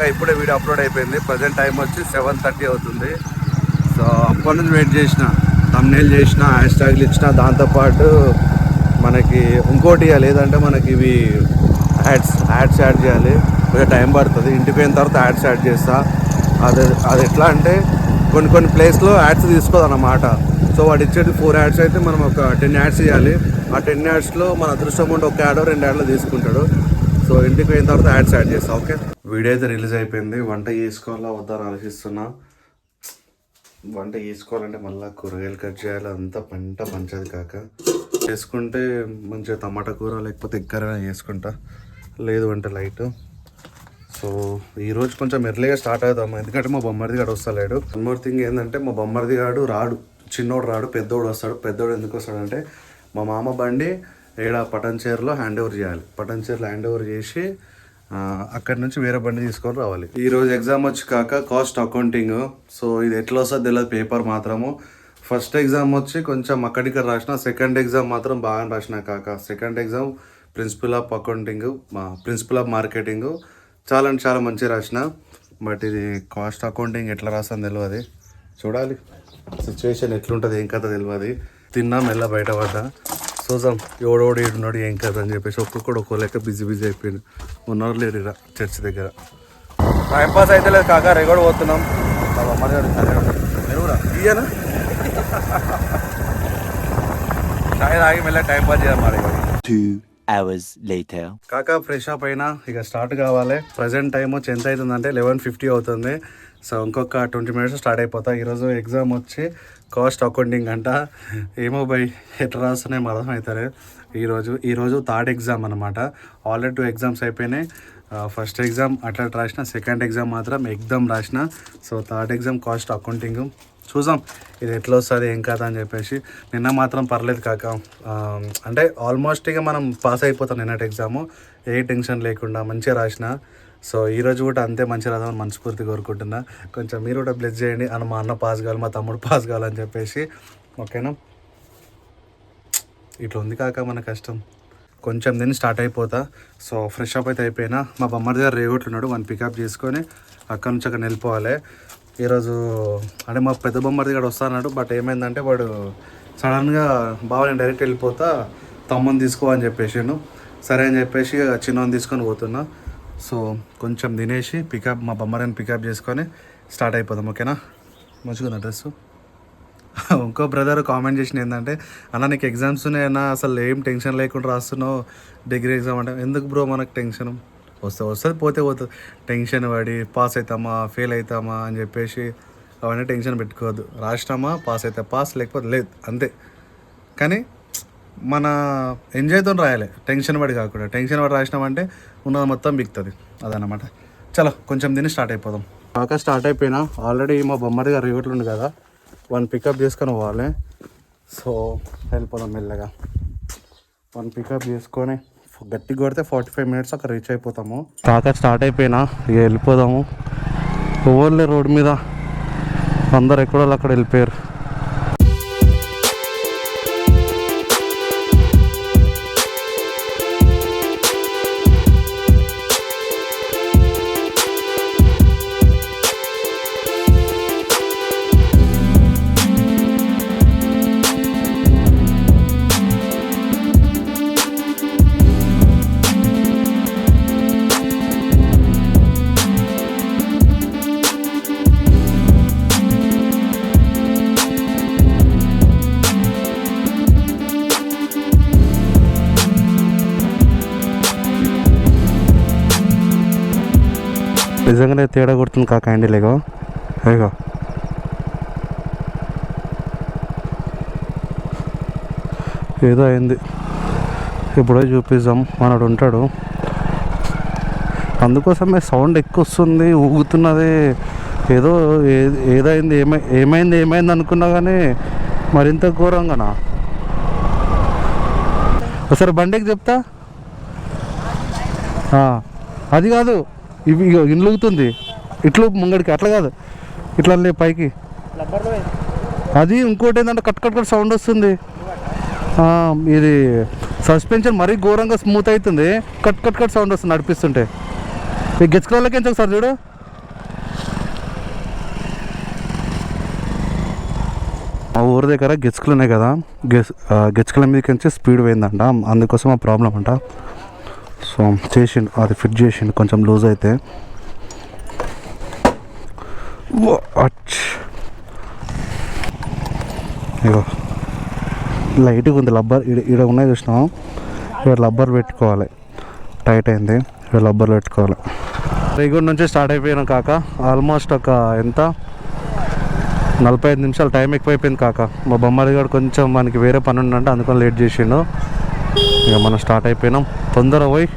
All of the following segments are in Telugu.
కాక ఇప్పుడే వీడియో అప్లోడ్ అయిపోయింది. ప్రజెంట్ టైం వచ్చి 7:30 అవుతుంది. సో అప్పటి నుంచి వెయిట్ చేసిన, థంబ్నెయిల్ చేసిన, హ్యాష్ ట్యాగ్లు ఇచ్చిన, దాంతోపాటు మనకి ఇంకోటి లేదంటే మనకి ఇవి యాడ్స్ యాడ్ చేయాలి. కొంచెం టైం పడుతుంది. ఇంటికి పోయిన తర్వాత యాడ్స్ యాడ్ చేస్తా. అది ఎట్లా అంటే కొన్ని ప్లేస్లో యాడ్స్ తీసుకోదన్నమాట. సో వాడు ఇచ్చేది 4 యాడ్స్ అయితే మనం ఒక 10 యాడ్స్ ఇవ్వాలి. ఆ 10 యాడ్స్లో మన అదృష్టం ఉంటే ఒక యాడ్ 2 యాడ్లు తీసుకుంటాడు. సో ఇంటికి పోయిన తర్వాత యాడ్స్ యాడ్ చేస్తా. ఓకే, వీడియో అయితే రిలీజ్ అయిపోయింది. వంట చేసుకోవాలా వద్దా అని ఆలోచిస్తున్నా. వంట చేసుకోవాలంటే మళ్ళీ కూరగాయలు కట్ చేయాలి, అంతా పంట మంచిది కాక చేసుకుంటే మంచిగా టమాటా కూర లేకపోతే ఎగ్గరైనా చేసుకుంటా, లేదు అంటే లైట్. సో ఈరోజు కొంచెం ఎర్లీగా స్టార్ట్ అవుతాము, ఎందుకంటే మా బొమ్మరిది గాడు వస్తలేడు. వన్ మోర్ థింగ్ ఏంటంటే మా బొమ్మరిది గాడు రాడు, చిన్నోడు రాడు, పెద్దోడు వస్తాడు. పెద్దోడు ఎందుకు వస్తాడంటే మా మామ బండి పటన్చేరులో హ్యాండ్ ఓవర్ చేయాలి. పటన్చేరులో హ్యాండ్ ఓవర్ చేసి అక్కడి నుంచి వేరే బండి తీసుకొని రావాలి. ఈరోజు ఎగ్జామ్ వచ్చి కాక కాస్ట్ అకౌంటింగ్. సో ఇది ఎట్లా వస్తుంది తెలియదు, పేపర్ మాత్రము. ఫస్ట్ ఎగ్జామ్ వచ్చి కొంచెం అక్కడిక్కడ రాసిన, సెకండ్ ఎగ్జామ్ మాత్రం బాగా రాసిన కాక. Second exam principle of accounting, principle of marketing చాలా అంటే చాలా మంచిగా రాసిన. బట్ ఇది కాస్ట్ అకౌంటింగ్ ఎట్లా రాస్తాను తెలియదు, చూడాలి సిచ్యువేషన్ ఎట్లుంటుంది ఏం కథ తెలియదు. తిన్నా మెల్ల బయటపడ్డా. చూద్దాం ఎవడోడు ఏడున్నాడు ఏం కథ అని చెప్పేసి ఒక్కొక్కడు ఒక్కో లెక్క బిజీ అయిపోయింది. ఉన్నారు లేరు ఇలా చర్చ్ దగ్గర. టైంపాస్ అయితే లేదు కాక, రెగోడు పోతున్నాం. ఇయ్యనా చాయ్ తాగి మెల్ల టైంపాస్ చేయాలి మరి. 2 hours later. కాక ఫ్రెష్ అప్ అయినా ఇక స్టార్ట్ కావాలి. ప్రజెంట్ టైం వచ్చి ఎంత అవుతుందంటే 11:50 అవుతుంది. సో ఇంకొక 20 minutes స్టార్ట్ అయిపోతా. ఈరోజు ఎగ్జామ్ వచ్చి కాస్ట్ అకౌంటింగ్ అంట. ఏమో బై ఎట్లా రాస్తున్నాయి అర్థం అవుతారు. ఈరోజు థర్డ్ ఎగ్జామ్ అనమాట. ఆల్రెడీ 2 ఎగ్జామ్స్ అయిపోయినాయి. ఫస్ట్ ఎగ్జామ్ అట్లా రాసిన, సెకండ్ ఎగ్జామ్ మాత్రం ఎగ్జామ్ రాసిన. So third exam cost accounting. చూసాం ఇది ఎట్లా వస్తుంది ఏం కాదా అని చెప్పేసి. నిన్న మాత్రం పర్లేదు కాక, అంటే ఆల్మోస్ట్ ఇక మనం పాస్ అయిపోతాం. నిన్నటి ఎగ్జాము ఏ టెన్షన్ లేకుండా మంచిగా రాసిన. సో ఈరోజు కూడా అంతే మంచిగా రాదామని మనస్ఫూర్తి కోరుకుంటున్నా. కొంచెం మీరు కూడా బ్లెస్ చేయండి అని, మా అన్న పాస్ కావాలి, మా తమ్ముడు పాస్ కావాలని చెప్పేసి. ఓకేనా, ఇట్లా ఉంది కాక మన కష్టం. కొంచెం దీన్ని స్టార్ట్ అయిపోతా. సో ఫ్రెష్ అప్ అయితే అయిపోయినా. మా బొమ్మడి గారు రేగొట్లున్నాడు, వాడిని పికప్ చేసుకొని అక్కడ నుంచి అక్కడ వెళ్ళిపోవాలి. ఈరోజు అంటే మా పెద్ద బొమ్మడి గారు వస్తాడు. బట్ ఏమైందంటే వాడు సడన్గా బాగా నేను డైరెక్ట్ వెళ్ళిపోతా, తమ్ముని తీసుకో అని చెప్పేసాను. సరే అని చెప్పేసి చిన్నోని తీసుకొని పోతున్నా. సో కొంచెం తినేసి మా బొమ్మడిని పికప్ చేసుకొని స్టార్ట్ అయిపోదాం. ఓకేనా, మంచిగా డ్రెస్. ఇంకో బ్రదర్ కామెంట్ చేసిన ఏంటంటే, అన్న నీకు ఎగ్జామ్స్ ఉన్నాయన్నా, అసలు ఏం టెన్షన్ లేకుండా రాస్తున్నావు డిగ్రీ ఎగ్జామ్ అంటే. ఎందుకు బ్రో మనకు టెన్షన్, వస్తుంది పోతే పోతుంది. టెన్షన్ పడి పాస్ అవుతామా ఫెయిల్ అవుతామా అని చెప్పేసి అవన్నీ టెన్షన్ పెట్టుకోవద్దు. రాసినామా పాస్ అయితే పాస్, లేకపోతే లేదు, అంతే. కానీ మన ఎంజాయ్తో రాయాలి, టెన్షన్ పడి కాకుండా. టెన్షన్ పడి రాసినామంటే ఉన్నది మొత్తం బిగుతుంది, అదనమాట. చలో కొంచెం దీన్ని స్టార్ట్ అయిపోదాం. కాక స్టార్ట్ అయిపోయినా. ఆల్రెడీ మా బొమ్మడి గారు రేగొట్లు ఉంది కదా, వన్ పికప్ చేసుకొని పోవాలి. సో వెళ్ళిపోదాం మెల్లగా. వన్ పికప్ చేసుకొని గట్టి కొడితే 45 minutes అక్కడ రీచ్ అయిపోతాము. కాక స్టార్ట్ అయిపోయినా ఇక వెళ్ళిపోదాము. ఓవర్లే రోడ్ మీద అందరు ఎక్కడో అక్కడ వెళ్ళిపోయారు. నిజంగానే తేడా కొడుతుంది కాక హ్యాండిలేగో. అయ్యో ఏదో అయింది, ఇప్పుడే చూపిద్దాం. మనడు ఉంటాడు, అందుకోసమే సౌండ్ ఎక్కువ వస్తుంది, ఊగుతున్నది. ఏదైంది ఏమైంది అనుకున్నా కానీ మరింత ఘోరంగానా. ఒకసారి బండికి చెప్తా. అది కాదు, ఇవి ఇన్లుగుతుంది ఇట్లు ముంగడికి, అట్లా కాదు ఇట్లా పైకి. అది ఇంకోటి ఏంటంటే కట్ సౌండ్ వస్తుంది. ఇది సస్పెన్షన్ మరీ ఘోరంగా స్మూత్ అవుతుంది, కట్ సౌండ్ వస్తుంది నడిపిస్తుంటే. ఈ గెచ్చుకోళ్ళకి ఎంత ఒకసారి చూడు. మా ఊరి దగ్గర గెచ్చుకలు ఉన్నాయి కదా, గెచ్చుకల మీదకి నుంచి స్పీడ్ పోయిందంట, అందుకోసం ఆ ప్రాబ్లం అంట. సో చేసిండు, అది ఫిట్ చేసిండు కొంచెం లూజ్ అయితే. ఇగో లైట్గా ఉంది లబ్బర్, ఇక్కడ ఉన్నాయి చూసినాం. ఇక్కడ లబ్బర్ పెట్టుకోవాలి, టైట్ అయింది, ఇక్కడ లబ్బర్ పెట్టుకోవాలి. రేగూడ నుంచి స్టార్ట్ అయిపోయాను కాక. ఆల్మోస్ట్ ఒక ఎంత 45 నిమిషాలు టైం ఎక్కువైపోయింది కాక. మా బొమ్మడి గారు కొంచెం మనకి వేరే పని ఉందంటే అందుకని లేట్ చేసిండు. ఇక మనం స్టార్ట్ అయిపోయినాం, తొందర పోయి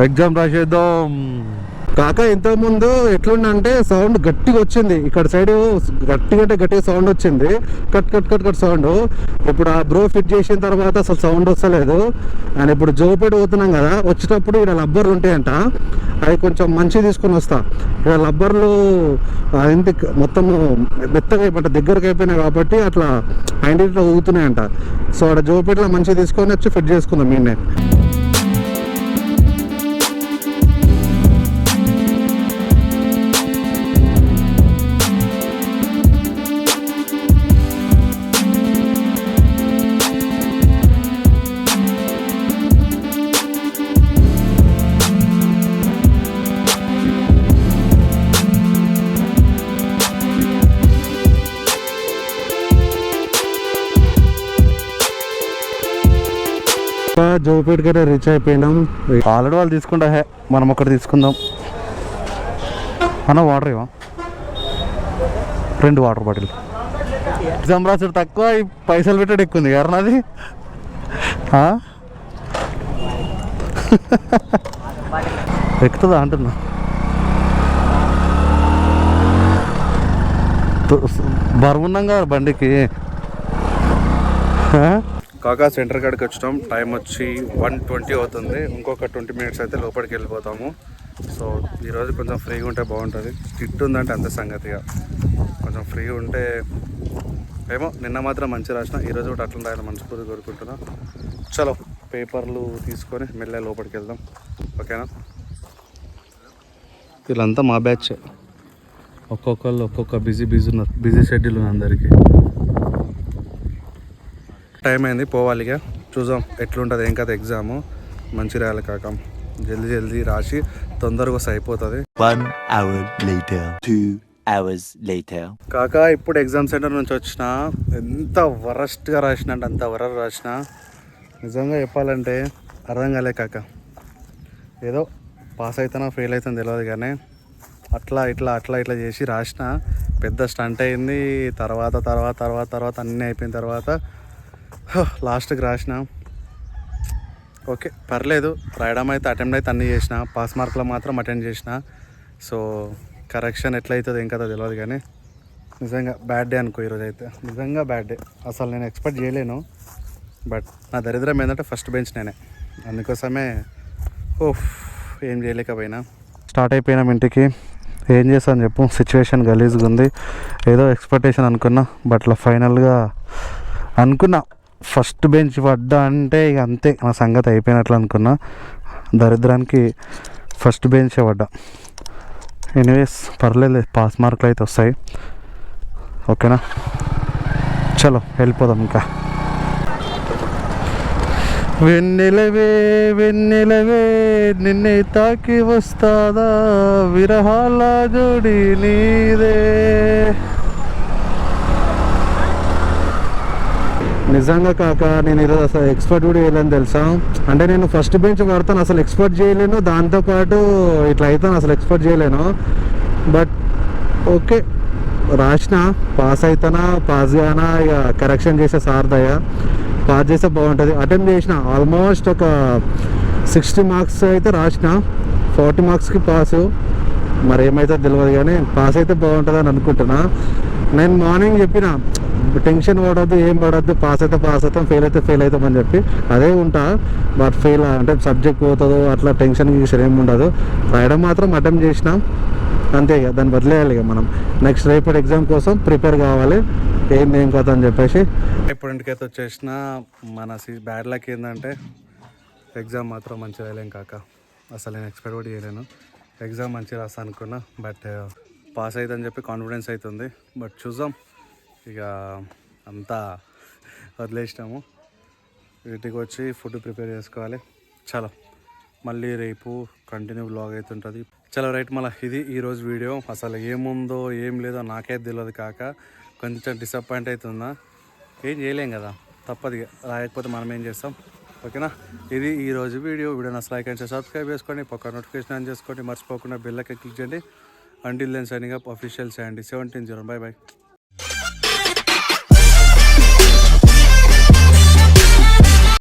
ఎగ్జామ్ రాసేద్దాం. కాక ఇంతకుముందు ఎట్లుందంటే సౌండ్ గట్టిగా వచ్చింది, ఇక్కడ సైడ్ గట్టిగా సౌండ్ వచ్చింది, కట్ సౌండ్. ఇప్పుడు ఆ బ్రో ఫిట్ చేసిన తర్వాత అసలు సౌండ్ వస్తలేదు. అండ్ ఇప్పుడు జోపేట పోతున్నాం కదా, వచ్చేటప్పుడు ఇక్కడ లబ్బర్లు ఉంటాయంట, అవి కొంచెం మంచిగా తీసుకొని వస్తా. ఇక్కడ లబ్బర్లు ఇంటి మొత్తం మెత్తగా అయిపోయి దగ్గరకు అయిపోయినాయి కాబట్టి అట్లా ఇంటిలో ఊగుతున్నాయంట. సో అక్కడ జోపేటలో మంచిగా తీసుకొని వచ్చి ఫిట్ చేసుకుందాం మీనే. జోపేట కట్టే రీచ్ అయిపోయినాం. ఆల్రెడీ వాళ్ళు తీసుకుంటా, మనం ఒకటి తీసుకుందాం అన్న. వాటర్ ఇవా, 2 వాటర్ బాటిల్. ఎగ్జామ్ రాసుడు తక్కువ, ఈ పైసలు పెట్టాడు ఎక్కువ ఉంది కదా నాది. ఎక్కుతుందా అంటున్నా. బరువున్నాం కదా బండికి. కాకా సెంటర్ కాడికి వచ్చినాం, టైం వచ్చి 1:20 అవుతుంది. ఇంకొక 20 మినిట్స్ అయితే లోపలికి వెళ్ళిపోతాము. సో ఈరోజు కొంచెం ఫ్రీగా ఉంటే బాగుంటుంది. స్ట్రిక్ట్ ఉందంటే అంత సంగతిగా, కొంచెం ఫ్రీగా ఉంటే ఏమో. నిన్న మాత్రం మంచి రాసిన, ఈరోజు కూడా అట్లా రాయాలి మనస్ఫూర్తి కోరుకుంటున్నా. చలో పేపర్లు తీసుకొని మెల్లగా లోపలికి వెళ్దాం, ఓకేనా. వీళ్ళంతా మా బ్యాచ్, ఒక్కొక్కళ్ళు ఒక్కొక్క బిజీ ఉన్నారు, బిజీ షెడ్యూల్ ఉంది అందరికీ. టైం అయింది, పోవాలిగా. చూద్దాం ఎట్లుంటుంది ఏం కదా ఎగ్జాము. మంచి రాయాలి కాక, జల్దీ రాసి తొందరగా వస్తే అయిపోతుంది. 1 hour later, 2 hours later. కాక ఇప్పుడు ఎగ్జామ్ సెంటర్ నుంచి వచ్చిన, ఎంత వరస్ట్గా రాసిన అంటే అంత వరస్ట్ రాసిన. నిజంగా చెప్పాలంటే అర్థం కాలే కాక. ఏదో పాస్ అవుతానో ఫెయిల్ అవుతానో తెలియదు కానీ అట్లా చేసి రాసిన. పెద్ద స్టంట్ అయింది. తర్వాత అన్నీ అయిపోయిన తర్వాత లాస్ట్కి రాసిన. ఓకే పర్లేదు, రాయడం అయితే అటెంప్ట్ అయితే అన్నీ చేసిన, పాస్ మార్కులో మాత్రం అటెండ్ చేసిన. సో కరెక్షన్ ఎట్లయితుంది ఏం కదా తెలియదు కానీ నిజంగా బ్యాడ్ డే అనుకో ఈరోజు అయితే. నిజంగా బ్యాడ్ డే, అసలు నేను ఎక్స్పెక్ట్ చేయలేను. బట్ నా దరిద్రం ఏంటంటే ఫస్ట్ బెంచ్ నేనే, అందుకోసమే ఏం చేయలేకపోయినా. స్టార్ట్ అయిపోయినాం ఇంటికి. ఏం చేస్తాను చెప్పు, సిచ్యువేషన్ గలీజ్గా ఉంది. ఏదో ఎక్స్పెక్టేషన్ అనుకున్నా, బట్ ఫైనల్గా అనుకున్నా ఫస్ట్ బెంచ్ పడ్డా అంటే ఇక అంతే నా సంగతి అయిపోయినట్లు అనుకున్నా. దరిద్రానికి ఫస్ట్ బెంచే పడ్డా. ఎనీవేస్ పర్లేదు, పాస్ మార్కులు అయితే వస్తాయి, ఓకేనా. చలో వెళ్ళిపోదాం ఇంకా. వెన్నెలవే నిన్నే తాకి వస్తాదా, విరహాల జోడి నీదే. నిజంగా కాక నేను ఈరోజు అసలు ఎక్స్పెక్ట్ కూడా చేయలేను తెలుసా. అంటే నేను ఫస్ట్ బెంచ్ పడతాను అసలు ఎక్స్పెక్ట్ చేయలేను, దాంతోపాటు ఇట్లా అవుతాను అసలు ఎక్స్పెక్ట్ చేయలేను. బట్ ఓకే రాసిన, పాస్ అవుతానా పాస్ కానా ఇక కరెక్షన్ చేసే సార్దయ్య. పాస్ చేస్తే బాగుంటుంది. అటెంప్ట్ చేసిన ఆల్మోస్ట్ ఒక 60 మార్క్స్ అయితే రాసిన, 40 మార్క్స్కి పాసు. మరి ఏమైతే తెలియదు కానీ పాస్ అయితే బాగుంటుంది అని అనుకుంటున్నా. నేను మార్నింగ్ చెప్పిన టెన్షన్ పడద్దు, ఏం పడద్దు, పాస్ అయితే పాస్ అవుతాం, ఫెయిల్ అయితే ఫెయిల్ అవుతాం అని చెప్పి అదే ఉంటా. బట్ ఫెయిల్ అంటే సబ్జెక్ట్ పోతుందో అట్లా టెన్షన్ ఏం ఉండదు. రాయడం మాత్రం అటెంప్ట్ చేసినాం అంతే, ఇక దాన్ని వదిలేయాలి. ఇక మనం నెక్స్ట్ రేపటి ఎగ్జామ్ కోసం ప్రిపేర్ కావాలి, ఏం కదా అని చెప్పేసి. ఇప్పుడు ఇంటికైతే వచ్చేసిన. మన బ్యాడ్ లక్ ఏంటంటే ఎగ్జామ్ మాత్రం మంచిగా రాయలేం కాక. అసలు నేను ఎక్స్పెక్ట్ కూడా చేయలేను. ఎగ్జామ్ మంచిగా రాస్తా అనుకున్నా, బట్ పాస్ అవుతుందని చెప్పి కాన్ఫిడెన్స్ అవుతుంది. బట్ చూద్దాం, ఇక అంతా వదిలేసినాము. ఇంటికి వచ్చి ఫుడ్ ప్రిపేర్ చేసుకోవాలి. చలో మళ్ళీ రేపు కంటిన్యూ బ్లాగ్ అవుతుంటుంది. చలో రైట్, మళ్ళీ ఇది ఈరోజు వీడియో. అసలు ఏముందో ఏం లేదో నాకే తెలియదు కాక కొంచెం డిసప్పాయింట్ అవుతుందా. ఏం చేయలేం కదా, తప్పదు, రాయకపోతే మనం ఏం చేస్తాం. ఓకేనా, ఇది ఈరోజు వీడియో. అసలు లైక్ అండ్ సబ్స్క్రైబ్ చేసుకోండి, పక్క నోటిఫికేషన్ ఆన్ చేసుకోండి, మర్చిపోకుండా బెల్ ఐకాన్ క్లిక్ చేయండి. Until then signing up, official చేయండి 17 బై బై.